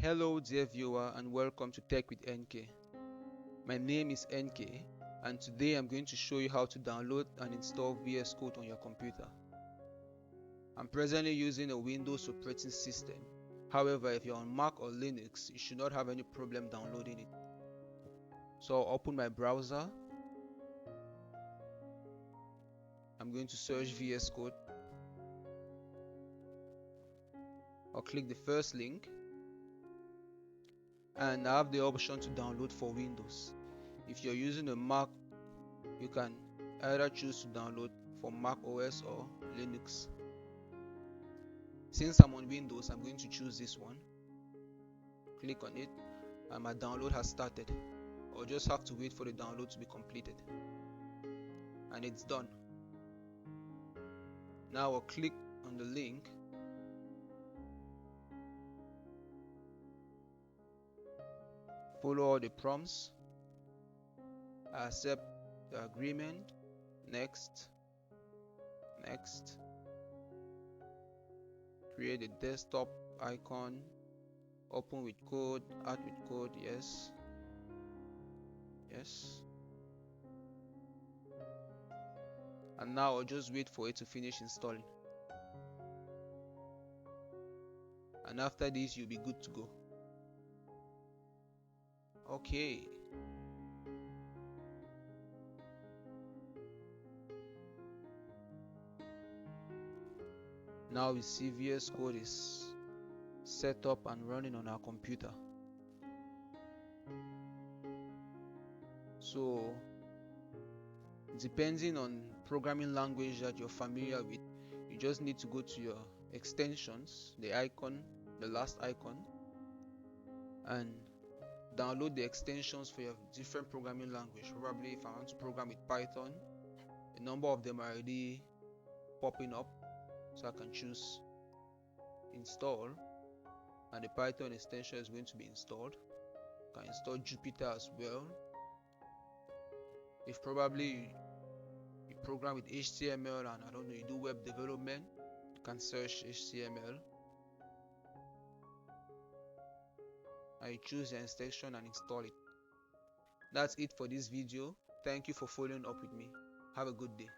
Hello dear viewer and welcome to Tech with NK. My name is NK and today I'm going to show you how to download and install VS Code on your computer. I'm presently using a Windows operating system. However, if you're on Mac or Linux, you should not have any problem downloading it. So I'll open my browser. I'm going to search VS Code. I'll click the first link and I have the option to download for Windows. If you're using a Mac, you can either choose to download for Mac OS or Linux. Since I'm on Windows, I'm going to choose this one. Click on it and my download has started. I'll just have to wait for the download to be completed. And it's done. Now I'll click on the link. Follow all the prompts. Accept the agreement. Next. Create a desktop icon. Open with code. Add with code. Yes. And now I'll just wait for it to finish installing. And after this, you'll be good to go. Okay. Now we see VS Code is set up and running on our computer. So, depending on programming language that you're familiar with, you just need to go to your extensions, the icon, the last icon, and download the extensions for your different programming language. Probably if I want to program with Python, a number of them are already popping up, so I can choose install and the Python extension is going to be installed. You can install Jupyter as well. If probably you program with HTML and I don't know, you do web development, you can search HTML and you choose the extension and install it. That's it for this video. Thank you for following up with me. Have a good day.